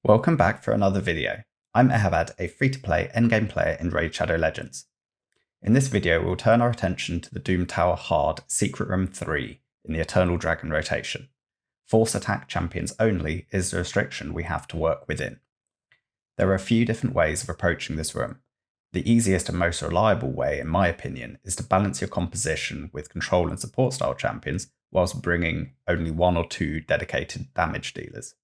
Welcome back for another video. I'm Ehabad, a free-to-play endgame player in Raid Shadow Legends. In this video, we'll turn our attention to the Doom Tower Hard Secret Room 3 in the Eternal Dragon rotation. Force attack champions only is the restriction we have to work within. There are a few different ways of approaching this room. The easiest and most reliable way, in my opinion, is to balance your composition with control and support style champions whilst bringing only one or two dedicated damage dealers.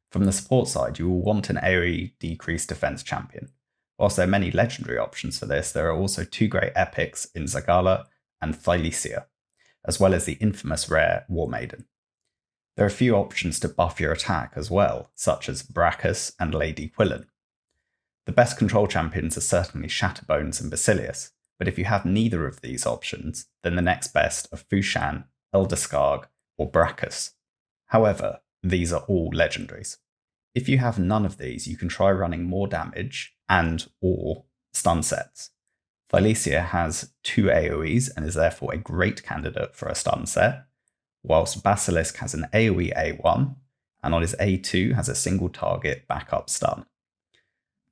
From the support side, you will want an AoE decreased defense champion. Whilst there are many legendary options for this, there are also two great epics in Zagala and Thylesia, as well as the infamous rare War Maiden. There are a few options to buff your attack as well, such as Brachus and Lady Quillen. The best control champions are certainly Shatterbones and Basilius, but if you have neither of these options, then the next best are Fushan, Elder Skarg, or Brachus. However, these are all legendaries. If you have none of these, you can try running more damage and/or stun sets. Thylesia has two AoEs and is therefore a great candidate for a stun set, whilst Basilisk has an AoE A1 and on his A2 has a single target backup stun.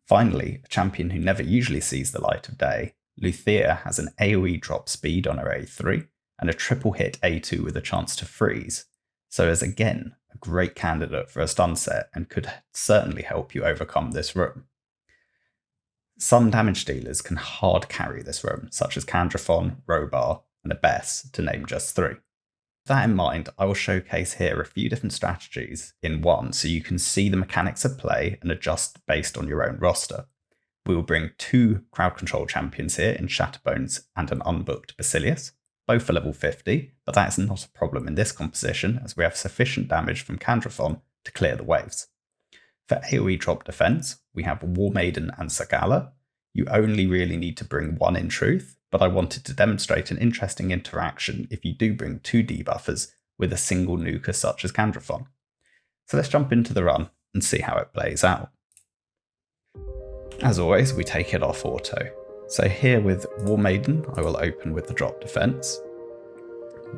Finally, a champion who never usually sees the light of day, Luthea has an AoE drop speed on her A3 and a triple hit A2 with a chance to freeze, so is again a great candidate for a stun set and could certainly help you overcome this room. Some damage dealers can hard carry this room, such as Candrathon, Robar, and Abess, to name just three. With that in mind, I will showcase here a few different strategies in one so you can see the mechanics of play and adjust based on your own roster. We will bring two crowd control champions here in Shatterbones and an unbooked Basilius. Both are level 50, but that is not a problem in this composition as we have sufficient damage from Candrathon to clear the waves. For AoE drop defense, we have War Maiden and Zagala. You only really need to bring one in truth, but I wanted to demonstrate an interesting interaction if you do bring two debuffers with a single nuker such as Candrathon. So let's jump into the run and see how it plays out. As always, we take it off auto. So here with War Maiden, I will open with the drop defense.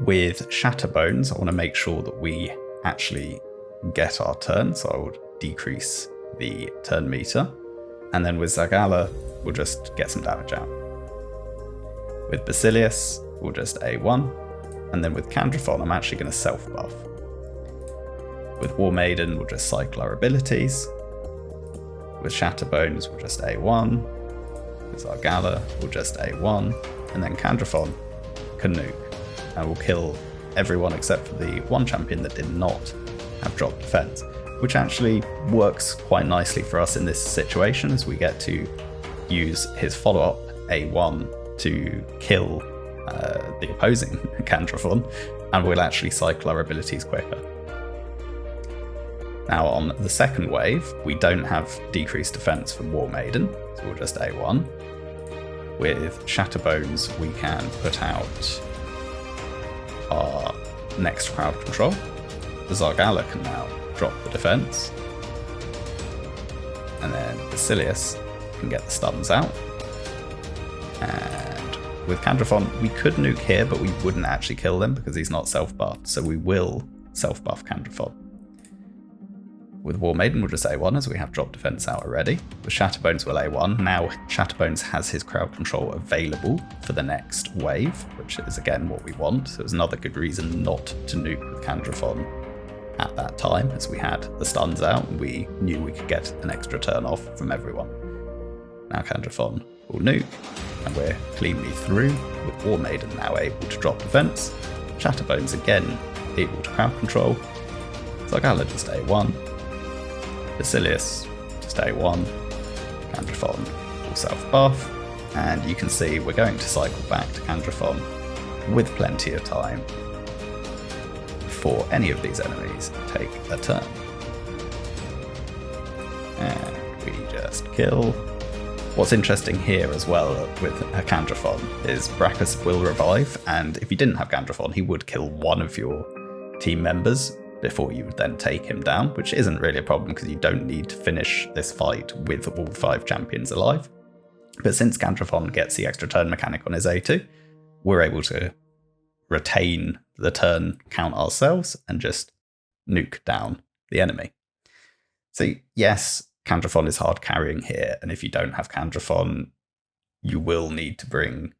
With Shatterbones, I want to make sure that we actually get our turn, so I will decrease the turn meter. And then with Zagala, we'll just get some damage out. With Basilius, we'll just A1. And then with Candrathon, I'm actually going to self-buff. With War Maiden, we'll just cycle our abilities. With Shatterbones, we'll just A1. With Zagala, we'll just A1. And then Candrathon can nuke. And we'll kill everyone except for the one champion that did not have drop defense, which actually works quite nicely for us in this situation as we get to use his follow-up A1 to kill the opposing Candrathon, and we'll actually cycle our abilities quicker. Now on the second wave, we don't have decreased defense from War Maiden, so we'll just A1. With Shatterbones, we can put out our next crowd control. The Zagala can now drop the defense. And then Basilius can get the stuns out. And with Candrathon, we could nuke here, but we wouldn't actually kill them because he's not self-buffed, so we will self-buff Candrathon. With War Maiden, we'll just A1 as we have drop defense out already. With Shatterbones, we'll A1. Now Shatterbones has his crowd control available for the next wave, which is again what we want. So it was another good reason not to nuke with Candrathon at that time, as we had the stuns out and we knew we could get an extra turn off from everyone. Now Candrathon will nuke, and we're cleanly through, with War Maiden now able to drop defense. Shatterbones again able to crowd control. Zagala just A1. Basilius just A1. Candrathon will self-buff, and you can see we're going to cycle back to Candrathon with plenty of time before any of these enemies take a turn. And we just kill. What's interesting here as well with Candrathon is Brachus will revive, and if you didn't have Candrathon, he would kill one of your team members before you would then take him down, which isn't really a problem because you don't need to finish this fight with all 5 champions alive. But since Candrathon gets the extra turn mechanic on his A2, we're able to retain the turn count ourselves and just nuke down the enemy. So yes, Candrathon is hard carrying here, and if you don't have Candrathon, you will need to bring,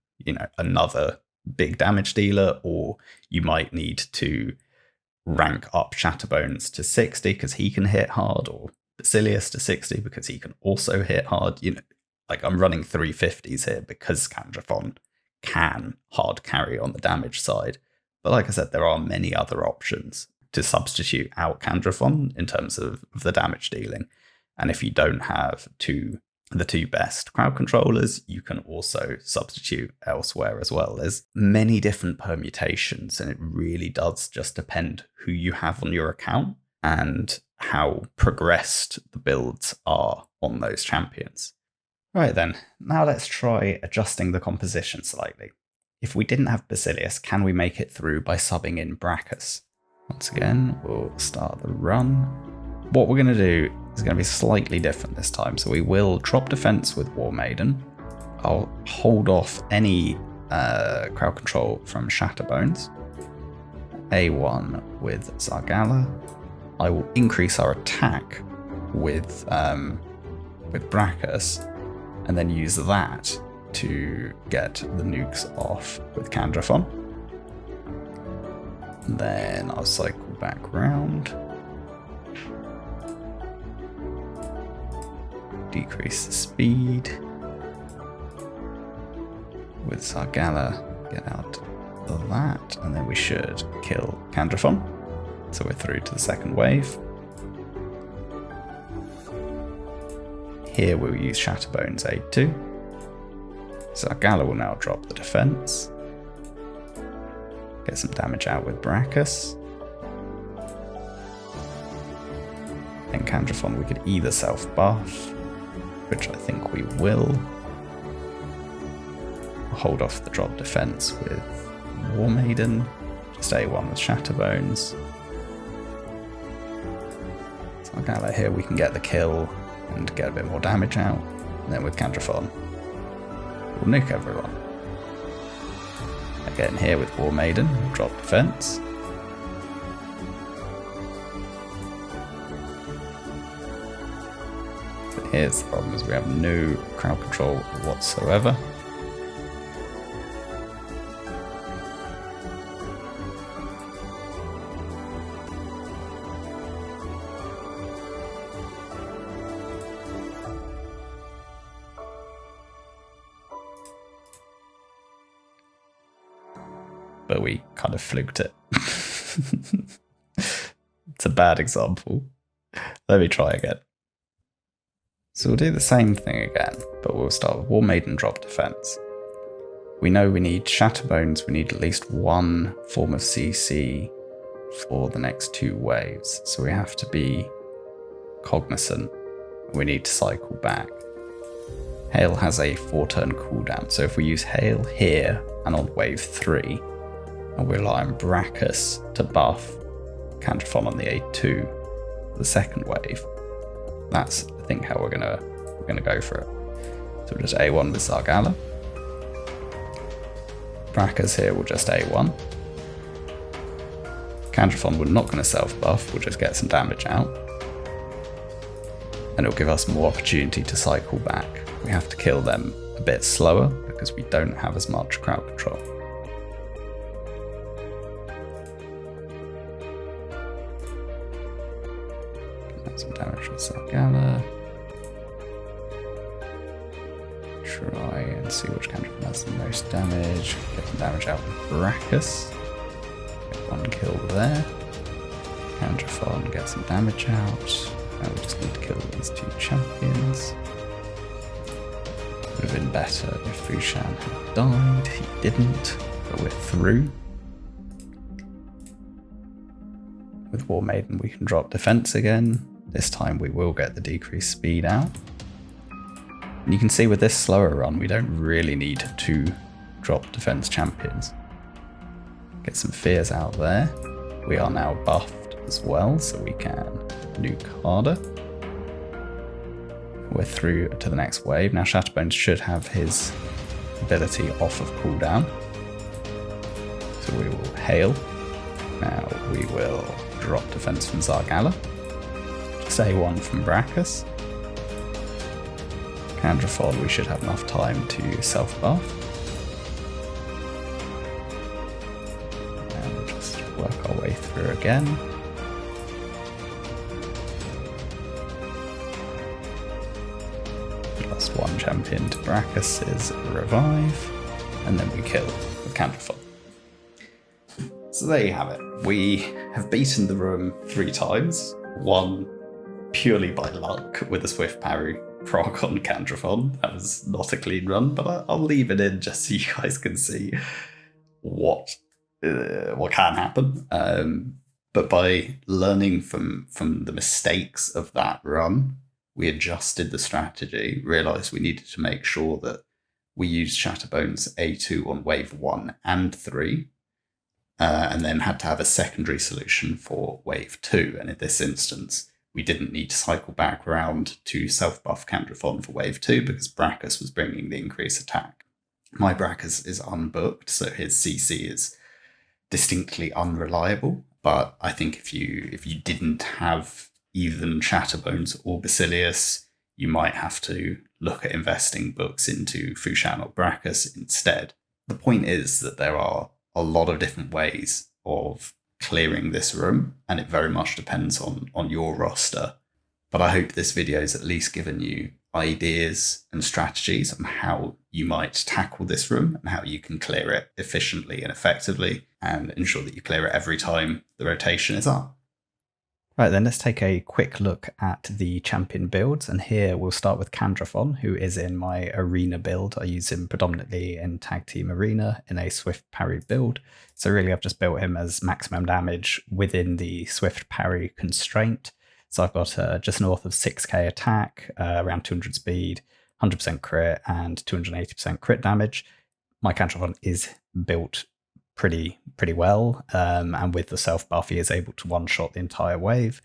another big damage dealer, or you might need to rank up Shatterbones to 60 because he can hit hard, or Basilius to 60 because he can also hit hard. I'm running 350s here because Candrathon can hard carry on the damage side. But like I said, there are many other options to substitute out Candrathon in terms of the damage dealing. And if you don't have the two best crowd controllers, you can also substitute elsewhere as well. There's many different permutations, and it really does just depend who you have on your account and how progressed the builds are on those champions. Right then, now let's try adjusting the composition slightly. If we didn't have Basilius, can we make it through by subbing in Brachus? Once again, we'll start the run. What we're going to do is going to be slightly different this time. So we will drop defense with War Maiden. I'll hold off any crowd control from Shatterbones. A1 with Zargala. I will increase our attack with Brachus, and then use that to get the nukes off with Candrathon. And then I'll cycle back round. Decrease the speed. With Zargala, get out of that, and then we should kill Candrathon. So we're through to the second wave. Here we'll use Shatterbones A2. Zargala will now drop the defense. Get some damage out with Brachus. Then Candrathon we could either self-buff, which I think we will. Hold off the drop defense with War Maiden. Just A1 with Shatterbones. Zargala here we can get the kill and get a bit more damage out. And then with Candrathon, we'll nuke everyone. Again here with War Maiden, drop defense. But here's the problem, is we have no crowd control whatsoever. But we kind of fluked it. It's a bad example. Let me try again. So we'll do the same thing again, but we'll start with War Maiden drop defense. We know we need Shatterbones, we need at least one form of CC for the next two waves, so we have to be cognizant. We need to cycle back. Hail has a 4-turn cooldown, so if we use Hail here and on wave 3, and we rely on Brachus to buff Candrathon on the A2 for the second wave, that's, I think, how we're gonna go for it. So we'll just A1 with Zargala. Brachus here will just A1. Candrathon, we're not going to self-buff, we'll just get some damage out. And it'll give us more opportunity to cycle back. We have to kill them a bit slower because we don't have as much crowd control. Get some damage with Zargala. Try and see which Candrathon has the most damage. Get some damage out with Brachus. Get one kill there. Candrathon, get some damage out. Now we just need to kill these two champions. Would have been better if Fushan had died. He didn't, but we're through. With War Maiden we can drop defense again. This time we will get the decreased speed out. And you can see with this slower run, we don't really need to drop defense champions. Get some fears out there. We are now buffed as well, so we can nuke harder. We're through to the next wave. Now Shatterbones should have his ability off of cooldown. So we will hail. Now we will drop defense from Zargala. Just 6A1 from Brachus. Candraphon, we should have enough time to self-buff. And we'll just work our way through again. Plus 1 champion to Brachus' revive, and then we kill with Candraphon. So there you have it. We have beaten the room 3 times, one purely by luck with a swift parry proc on Candraphon. That was not a clean run, but I'll leave it in just so you guys can see what can happen. But by learning from the mistakes of that run, we adjusted the strategy, realised we needed to make sure that we used Shatterbones A2 on wave 1 and 3, and then had to have a secondary solution for wave 2. And in this instance, we didn't need to cycle back around to self-buff Candraphon for wave 2 because Brachus was bringing the increased attack. My Brachus is unbooked, so his CC is distinctly unreliable. But I think if you didn't have even Shatterbones or Basilius, you might have to look at investing books into Fushan or Brachus instead. The point is that there are a lot of different ways of clearing this room, and it very much depends on your roster. But I hope this video has at least given you ideas and strategies on how you might tackle this room and how you can clear it efficiently and effectively and ensure that you clear it every time the rotation is up. Right, then let's take a quick look at the champion builds, and here we'll start with Candraphon, who is in my arena build. I use him predominantly in Tag Team Arena in a swift parry build, so really I've just built him as maximum damage within the swift parry constraint. So I've got just north of 6k attack, around 200 speed, 100% crit, and 280% crit damage. My Candraphon is built pretty well, and with the self buff he is able to one-shot the entire wave.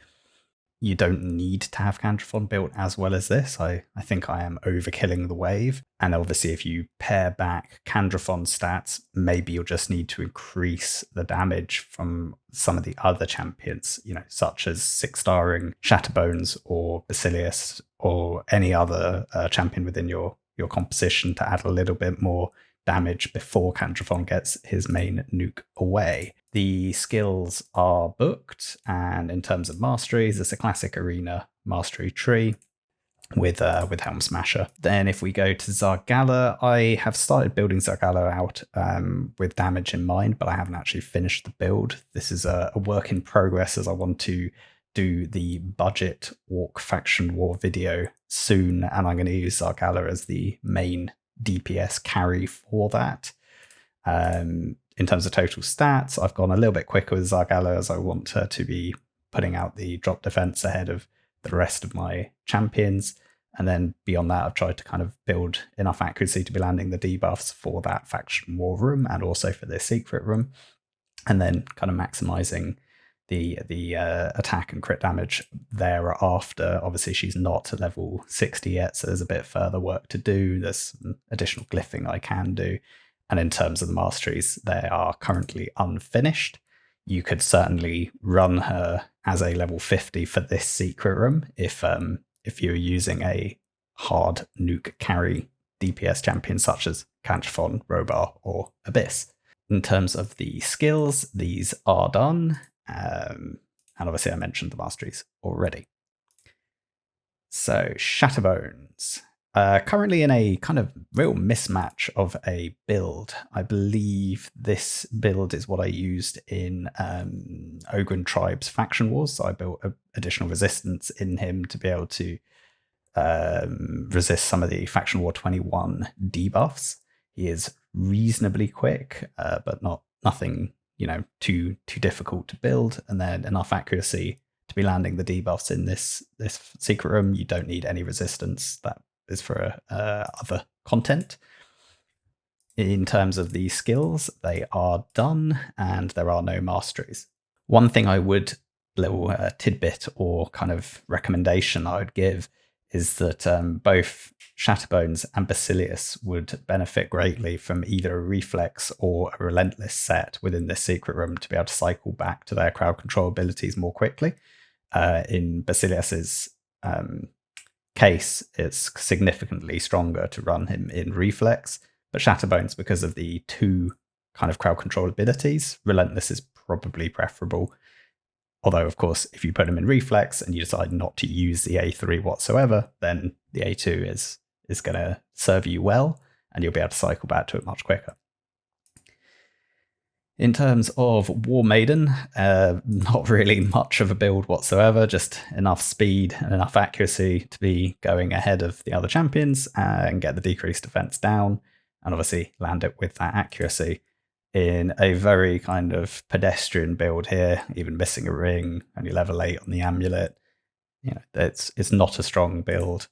You don't need to have Candraphon built as well as this. I think I am overkilling the wave, and obviously if you pare back Candraphon stats, maybe you'll just need to increase the damage from some of the other champions, such as 6-starring Shatterbones or Basilius or any other champion within your composition to add a little bit more damage before Candraphon gets his main nuke away. The skills are booked, and in terms of masteries, it's a classic arena mastery tree with Helm Smasher. Then if we go to Zargala, I have started building Zargala out with damage in mind, but I haven't actually finished the build. This is a work in progress as I want to do the budget Orc faction war video soon, and I'm going to use Zargala as the main DPS carry for that. In terms of total stats, I've gone a little bit quicker with Zargala as I want her to be putting out the drop defense ahead of the rest of my champions. And then beyond that, I've tried to kind of build enough accuracy to be landing the debuffs for that faction war room and also for this secret room. And then kind of maximizing the attack and crit damage thereafter. Obviously, she's not level 60 yet, so there's a bit further work to do. There's some additional glyphing I can do. And in terms of the masteries, they are currently unfinished. You could certainly run her as a level 50 for this secret room if you're using a hard nuke carry DPS champion such as Candraphon, Robar, or Abyss. In terms of the skills, these are done. And obviously I mentioned the masteries already. So Shatterbones. Currently in a kind of real mismatch of a build. I believe this build is what I used in Ogryn Tribe's Faction Wars. So I built additional resistance in him to be able to resist some of the Faction War 21 debuffs. He is reasonably quick, but nothing too difficult to build, and then enough accuracy to be landing the debuffs in this secret room. You don't need any resistance. That is for other content. In terms of the skills, they are done, and there are no masteries. One thing I would, little tidbit or kind of recommendation I would give is that both Shatterbones and Basilius would benefit greatly from either a reflex or a relentless set within this secret room to be able to cycle back to their crowd control abilities more quickly. in Basilius's case, it's significantly stronger to run him in Reflex, but Shatterbones, because of the 2 kind of crowd control abilities, Relentless is probably preferable. Although, of course, if you put him in Reflex and you decide not to use the A3 whatsoever, then the A2 is going to serve you well, and you'll be able to cycle back to it much quicker. In terms of War Maiden, not really much of a build whatsoever, just enough speed and enough accuracy to be going ahead of the other champions and get the decreased defense down, and obviously land it with that accuracy in a very kind of pedestrian build here, even missing a ring, only level 8 on the amulet. You know, it's not a strong build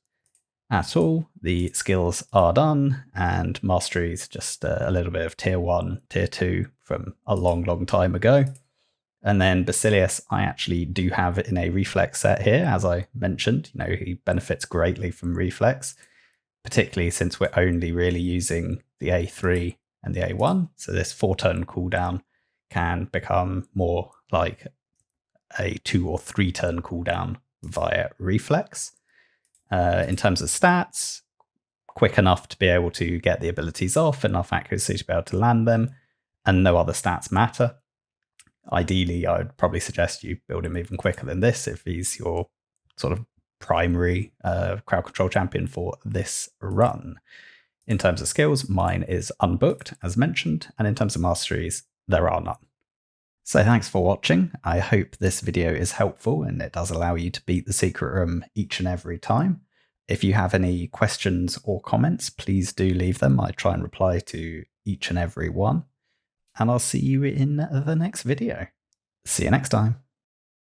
at all. The skills are done, and mastery is just a little bit of tier 1, tier 2 from a long time ago. And then Basilius, I actually do have in a reflex set here, as I mentioned. You know, he benefits greatly from reflex, particularly since we're only really using the A3 and the A1. So this 4-turn cooldown can become more like a 2 or 3-turn cooldown via reflex. In terms of stats, quick enough to be able to get the abilities off, enough accuracy to be able to land them, and no other stats matter. Ideally, I would probably suggest you build him even quicker than this if he's your sort of primary crowd control champion for this run. In terms of skills, mine is unbooked, as mentioned, and in terms of masteries, there are none. So thanks for watching. I hope this video is helpful and it does allow you to beat the secret room each and every time. If you have any questions or comments, please do leave them. I try and reply to each and every one. And I'll see you in the next video. See you next time.